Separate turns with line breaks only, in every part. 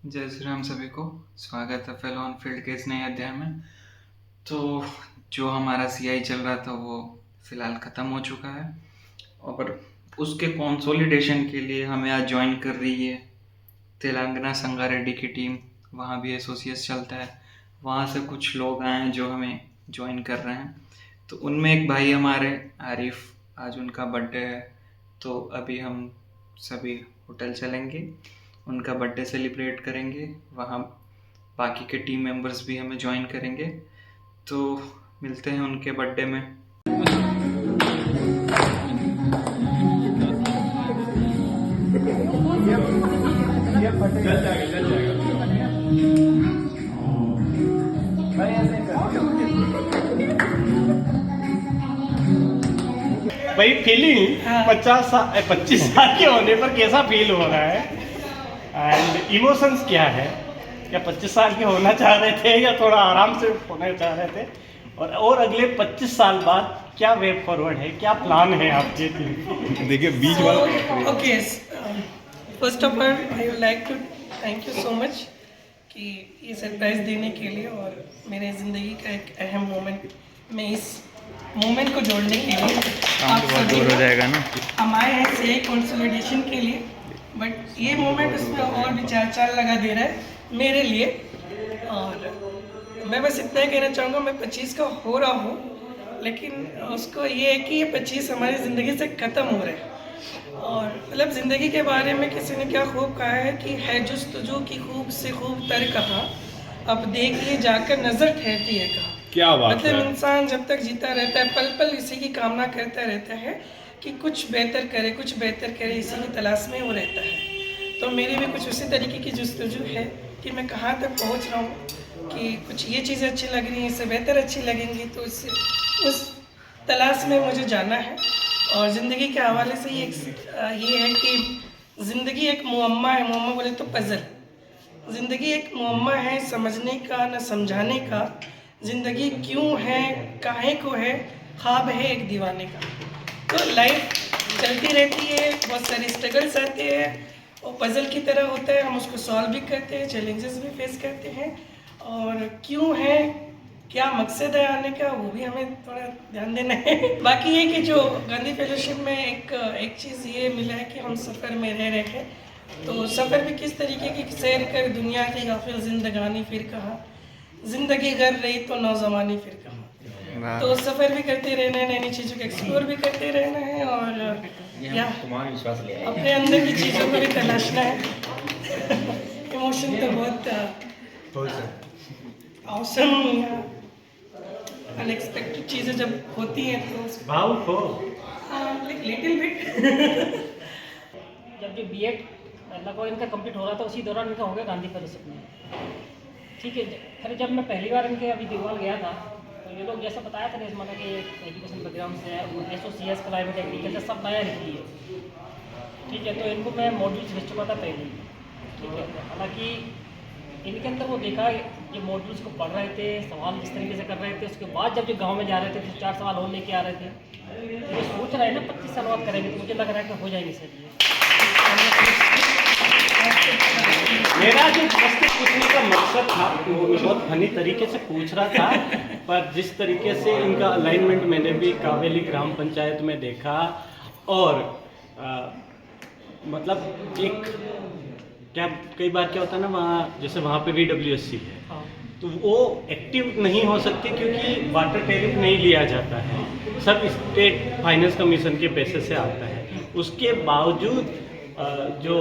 जय श्री राम सभी को। स्वागत है फेलो ऑन फील्ड के इस नए अध्याय में। तो जो हमारा सीआई चल रहा था वो फिलहाल ख़त्म हो चुका है और उसके कंसोलिडेशन के लिए हमें आज ज्वाइन कर रही है तेलंगाना संगारेड्डी की टीम। वहाँ भी एसोसिएट्स चलता है, वहाँ से कुछ लोग आए हैं जो हमें ज्वाइन कर रहे हैं। तो उनमें एक भाई हमारे आरिफ, आज उनका बर्थडे है, तो अभी हम सभी होटल चलेंगे, उनका बर्थडे सेलिब्रेट करेंगे। वहाँ बाकी के टीम मेंबर्स भी हमें ज्वाइन करेंगे, तो मिलते हैं उनके बर्थडे में।
भाई फीलिंग 25 साल के होने पर कैसा फील हो रहा है एंड इमोशंस क्या है? क्या 25 साल के होना चाह रहे थे या थोड़ा आराम से होना चाह रहे थे? और अगले 25 साल बाद क्या वे फॉरवर्ड है, क्या प्लान है आपके?
देखिए बीच वाला
okay, first of all I would like to thank you so much कि ये सरप्राइज देने के लिए और मेरे ज़िंदगी का एक अहम मोमेंट में इस मोमेंट को जोड़ने के लिए आप सभी
दूर हो जाएगा ना।
हम आए हैं सीआई कंसोलिडेशन के लिए, बट ये मोमेंट उसमें और भी चार लगा दे रहा है मेरे लिए। और मैं बस इतना ही कहना चाहूँगा, मैं 25 का हो रहा हूँ, लेकिन उसको ये है कि ये 25 हमारी ज़िंदगी से ख़त्म हो रहा है। और मतलब ज़िंदगी के बारे में किसी ने क्या खूब कहा है कि है जुस्तजू की खूब से खूब तर कहा, अब देखिए जाकर नज़र ठहरती है कहा।
क्या बात
मतलब
है।
इंसान जब तक जीता रहता है पल पल इसी की कामना करता रहता है कि कुछ बेहतर करे, कुछ बेहतर करे, इसी की तलाश में वो रहता है। तो मेरी भी कुछ उसी तरीके की जुस्तजू है कि मैं कहाँ तक पहुँच रहा हूँ, कि कुछ ये चीज़ें अच्छी लग रही हैं, इससे बेहतर अच्छी लगेंगी, तो उस तलाश में मुझे जाना है। और ज़िंदगी के हवाले से ये है कि ज़िंदगी एक मुअम्मा है, मुअम्मा बोले तो पज़ल। ज़िंदगी एक मुअम्मा है, समझने का न समझाने का। ज़िंदगी क्यों है, काहे को है, ख्वाब है एक दीवाने का। तो लाइफ चलती रहती है, बहुत सारे स्ट्रगल्स आते हैं, और पज़ल की तरह होता है, हम उसको सॉल्व भी करते हैं, चैलेंजेस भी फेस करते हैं। और क्यों है, क्या मकसद है आने का, वो भी हमें थोड़ा ध्यान देना है। बाकी ये कि जो गांधी फेलोशिप में एक चीज़ ये मिला है कि हम सफ़र में रह रहे हैं, तो सफ़र भी किस तरीके की सैर कर दुनिया की गाफिल जिंदगानी फिर कहा, ज़िंदगी कर रही तो नौजवानी फिर कहा। तो सफ़र भी करते रहना है, नई नई चीज़ों को एक्सप्लोर भी करते रहना है, और या अपने अंदर की चीज़ों को भी तलाशना है। इमोशन तो बहुत औसम या अनएक्सपेक्टेड चीज़ें जब होती हैं तो
भावुक हो।
Little bit.
जब जो बीएड लगभग इनका कंप्लीट हो रहा था उसी दौरान इनका हो गया गांधी फेलोशिप में। ठीक है, फिर जब मैं पहली बार इनके अभी दीवाल गया था तो ये लोग जैसा बताया था नहीं, मतलब कि एजुकेशन बैकग्राउंड से है, एसओसीएस क्लाइमेट एग्रीकल्चर सब नया लिख लिए। ठीक है, तो इनको मैं मॉड्यूल्स भेज चुका था पहले ही। ठीक है, हालांकि इनके अंदर वो देखा ये मॉड्यूल्स को पढ़ रहे थे, सवाल जिस तरीके से कर रहे थे, उसके बाद जब जो गांव में जा रहे थे तो 4 सवाल और लेके आ रहे थे। तो ये सोच रहे हैं ना 25 साल बाद करेंगे, तो मुझे लग रहा है कि हो जाएंगे सर ये।
मेरा जो प्रश्न पूछने का मकसद था वो बहुत फनी तरीके से पूछ रहा था, पर जिस तरीके से इनका अलाइनमेंट मैंने भी कावेली ग्राम पंचायत में देखा, और मतलब एक क्या कई बार क्या होता है ना, वहाँ जैसे वहाँ पे VWSC है तो वो एक्टिव नहीं हो सकती क्योंकि वाटर टैरिफ नहीं लिया जाता है, सब स्टेट फाइनेंस कमीशन के पैसे से आता है। उसके बावजूद जो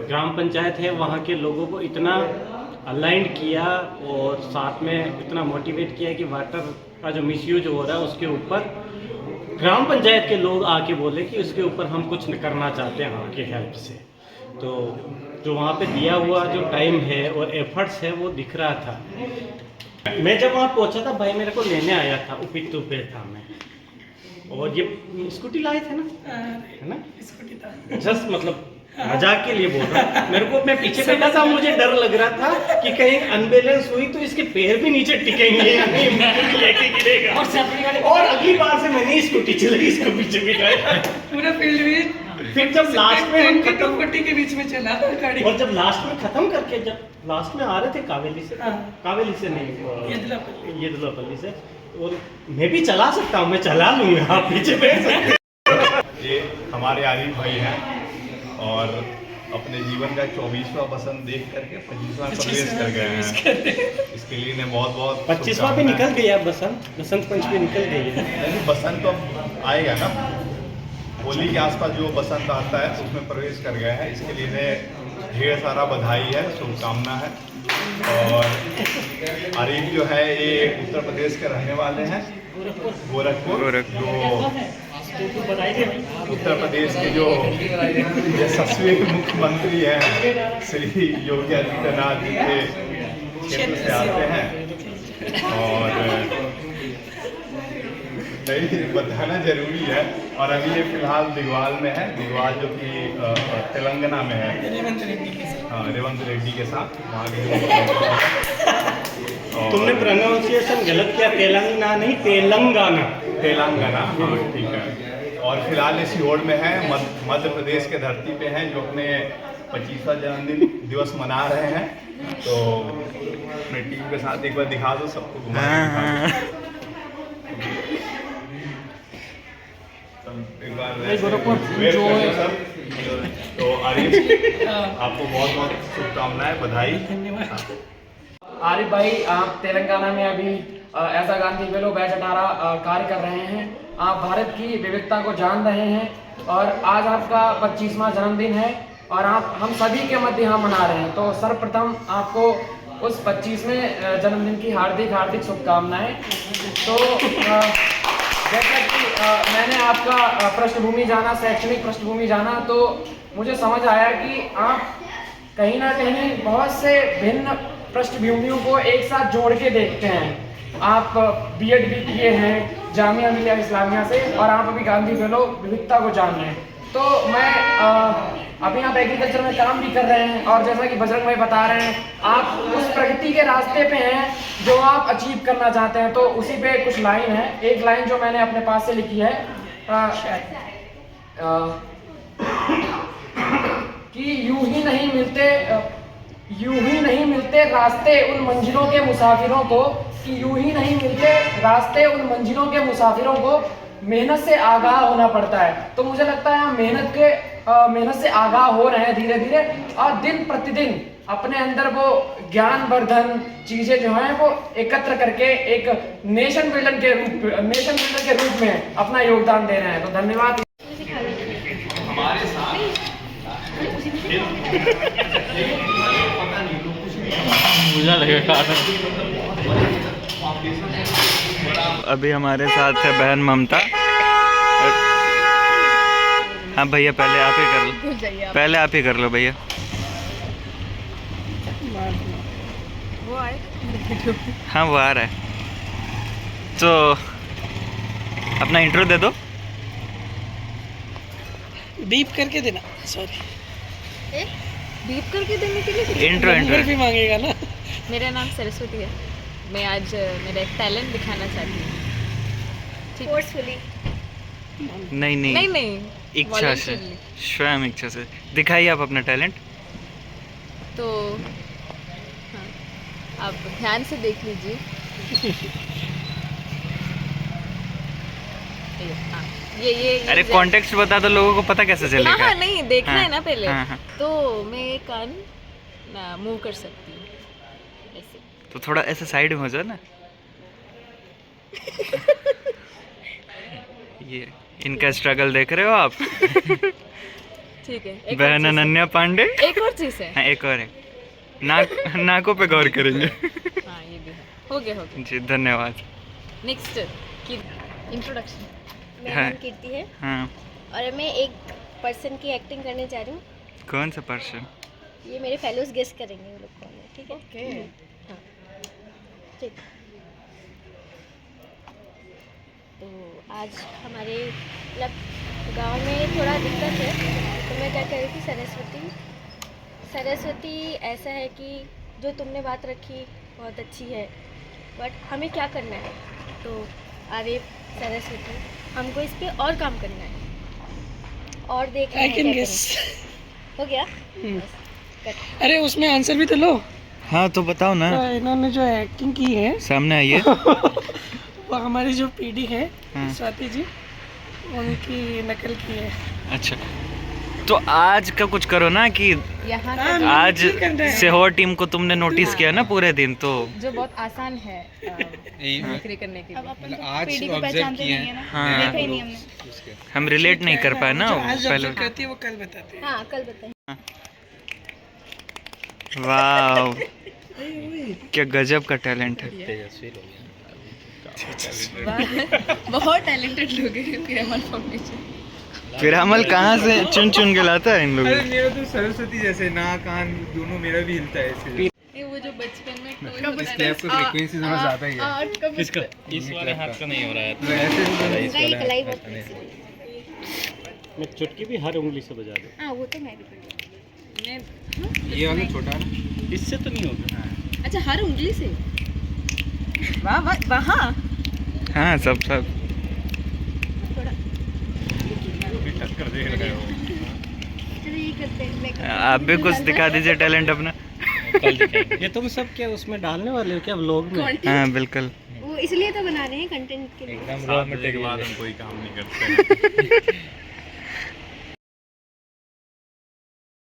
ग्राम पंचायत है वहाँ के लोगों को इतना अलाइंड किया और साथ में इतना मोटिवेट किया कि वाटर का जो मिसयूज हो रहा है उसके ऊपर ग्राम पंचायत के लोग आके बोले कि उसके ऊपर हम कुछ करना चाहते हैं आपके हेल्प से। तो जो वहाँ पे दिया हुआ जो टाइम है और एफर्ट्स है वो दिख रहा था। मैं जब वहाँ पहुँचा था भाई मेरे को लेने आया था, उपितु पे था मैं, और ये स्कूटी लाए थे ना, है ना,
स्कूटी था
जस्ट मतलब मजाक के लिए बोल रहा हूँ। मेरे को मैं पीछे बैठा था, मुझे डर लग रहा था कि कहीं अनबैलेंस हुई तो इसके पैर भी नीचे टिकेंगे या नहीं, लेके गिरेगा। और अगली बार से मैंने स्कूटी चलाई, इसको पीछे बिठाया।
पूरा फील्ड भी
फिर जब लास्ट में हम
20 to
खत्म
40 के बीच में चला गाड़ी।
और जब लास्ट में खत्म करके जब लास्ट में आ रहे थे कावेली से,
हाँ।
कावेली से नहीं
येदलापल्ली।
येदलापल्ली से, और मैं भी चला सकता हूँ, मैं चला लूंगा, आप पीछे बैठ सकते हैं।
ये हमारे आरिफ भाई हैं और अपने जीवन का 24वां बसंत देख करके 25वां प्रवेश कर गए हैं। इसके लिए इन्हें बहुत बहुत
25वां पे निकल गया बसंत पंचमी निकल गई है।
नहीं, बसंत तो अब आएगा ना, होली के आसपास जो बसंत आता है उसमें प्रवेश कर गए हैं। इसके लिए इन्हें ढेर सारा बधाई है, शुभकामना है। और आरिफ जो है ये उत्तर प्रदेश के रहने वाले हैं, गोरखपुर, जो उत्तर प्रदेश के जो यशस्वी मुख्यमंत्री हैं श्री योगी आदित्यनाथ जी के क्षेत्र से आते हैं। और नहीं, बताना जरूरी है। और अभी ये फिलहाल दिगवाल में है, दिगवाल जो कि तेलंगाना में है,
रेवंत रेड्डी के साथ।
हाँ, रेवंत रेड्डी के साथ वहाँ के और
तुमने प्रोनाउंसिएशन गलत किया, तेलंगाना नहीं तेलंगाना।
तेलंगाना, हाँ ठीक है। और फिलहाल ये सीहोर में है, मध्य प्रदेश के धरती पे हैं, जो अपने 25वां जन्मदिन दिवस मना रहे हैं। तो अपने टीम के साथ एक बार दिखा दो, सबको घुमा के दिखा दो। एक बार तो आरिफ आपको बहुत बहुत शुभकामनाएं, बधाई।
आरिफ भाई, आप तेलंगाना में अभी ऐसा गांधी फेलो बैच 18 कार्य कर रहे हैं। आप भारत की विविधता को जान रहे हैं और आज आपका 25वां जन्मदिन है और आप हम सभी के मध्य यहाँ मना रहे हैं। तो सर्वप्रथम आपको उस 25वें जन्मदिन की हार्दिक हार्दिक शुभकामनाएं। तो जैसा कि मैंने आपका पृष्ठभूमि जाना, शैक्षणिक पृष्ठभूमि जाना, तो मुझे समझ आया कि आप कहीं ना कहीं बहुत से भिन्न पृष्ठभूमियों को एक साथ जोड़ के देखते हैं। आप बीएड भी किए हैं जामिया मिलिया इस्लामिया से और आप अभी गांधी फेलो विविधता को जान रहे हैं। तो मैं अभी आप एग्रीकल्चर में काम भी कर रहे हैं और जैसा कि बजरंग भाई बता रहे हैं, आप उस प्रगति के रास्ते पे हैं जो आप अचीव करना चाहते हैं। तो उसी पे कुछ लाइन है, एक लाइन जो मैंने अपने पास से लिखी है कि यूं ही नहीं मिलते रास्ते उन मंजिलों के मुसाफिरों को, कि यूं ही नहीं मिलते रास्ते उन मंजिलों के मुसाफिरों को, मेहनत से आगाह होना पड़ता है। तो मुझे लगता है हम मेहनत से आगाह हो रहे हैं धीरे धीरे, और दिन प्रतिदिन अपने अंदर वो ज्ञानवर्धन चीजें जो हैं वो एकत्र करके एक नेशन बिल्डर के रूप में अपना योगदान दे रहे हैं। तो धन्यवाद।
हमारे साथ
मुझे लगेगा अभी हमारे साथ है बहन ममता। हाँ भैया, पहले आप ही कर लो, पहले आप ही कर लो भैया। हाँ वो आ रहा है, तो अपना इंट्रो दे दो।
बीप करके देना, सॉरी
बीप करके देने के लिए
इंट्रो
भी मांगेगा ना।
मेरा नाम सरस्वती है। मैं आज मेरा एक टैलेंट दिखाना चाहती हूँ। फोर्सफुली
नहीं
नहीं
इच्छा से, स्वयं इच्छा से दिखाइए आप अपना टैलेंट।
तो हाँ, आप ध्यान से देख लीजिए। हाँ, ये
अरे कॉन्टेक्स्ट बता दो, लोगों को पता कैसे चलेगा।
हाँ नहीं देखना
हाँ,
है ना पहले।
हाँ, हाँ।
तो मैं ये कान मूव कर सकती हूँ ऐसे।
तो थोड़ा ऐसे साइड में हो जाओ ना। ये इनका स्ट्रगल देख रहे हो आप।
ठीक है।
बहन अनन्या पांडे।
एक और चीज़ है।
हाँ, एक और है, नाकों पे गौर करेंगे।
हाँ ये भी है। हो गया
जी धन्यवाद।
नेक्स्ट की इंट्रोडक्शन।
मेरा
हाँ।
नाम कीर्ति है
हाँ,
और मैं एक पर्सन की एक्टिंग करने जा रही हूँ।
कौन सा पर्सन?
ये मेरे फेलोज गेस करेंगे वो लोग कौन है, ठीक है?
ओके।
हाँ ठीक। तो आज हमारे मतलब गांव में थोड़ा दिक्कत है, तो मैं क्या कह रही थी, सरस्वती ऐसा है कि जो तुमने बात रखी बहुत अच्छी है, बट हमें क्या करना है? तो आरिफ, सरस्वती, हमको इस पे और काम करना है। और देख रहे
आई
हैं
कैन
क्या
गेस।
करें। हो गया।
अरे उसमें आंसर भी तो लो।
हाँ तो बताओ ना,
तो इन्होंने जो एक्टिंग की है
सामने आइए।
वो हमारी जो पीडी है
हाँ।
स्वाति जी, उनकी नकल की है।
अच्छा, तो आज का कुछ करो ना कि
यहाँ
हाँ,
का
मैं
आज
भी करना है।
सीहोर टीम को तुमने नोटिस किया ना पूरे दिन, तो
जो बहुत आसान है बिक्री करने के लिए।
आज ऑब्जर्व किए हैं
हाँ
देखा ही नहीं हमने।
हम रिलेट नहीं कर पाए ना
जो आज
पहले।
ऑब्जर्व करती है वो कल बताते हैं।
हाँ कल बताएं।
वाह, क्या गजब का टैलेंट है।
बहुत टैलेंटेड लोग हैं पिरामल फॉर्मेशन।
पिरामल कहाँ से चुन चुन के लाता है इन लोगों
अरे
को।
मेरा तो सरस्वती जैसे ना कान दोनों मेरा भी हिलता है ऐसे।
वो जो बचपन में
इसलिए आपको फ्रीक्वेंसी थोड़ा ज़्यादा ही है।
किसका? इस वाले हाथ का नहीं हो रहा है।
तो ऐसे भी
कलाई कलाई बहुत
मैं चुटकी भी हर उंगली से बजा दूँ।
हाँ वो तो मैं भी कर
ये वाला छोटा है ना।
इससे तो नहीं होगा।
अच्छा, हर उंगली से। वाह वाह वहाँ।
हाँ सब
टक्कर देख रहे हो।
चलो ये करते हैं, मैं करती हूँ।
आप भी कुछ दिखा दीजिए टैलेंट अपना।
ये तुम सब क्या उसमें डालने वाले हो क्या व्लॉग में?
हाँ बिल्कुल।
वो इसलिए तो बना रहे हैं कंटेंट के लिए।
एकदम रॉ मटेरियल के बाद हम कोई काम नहीं करते।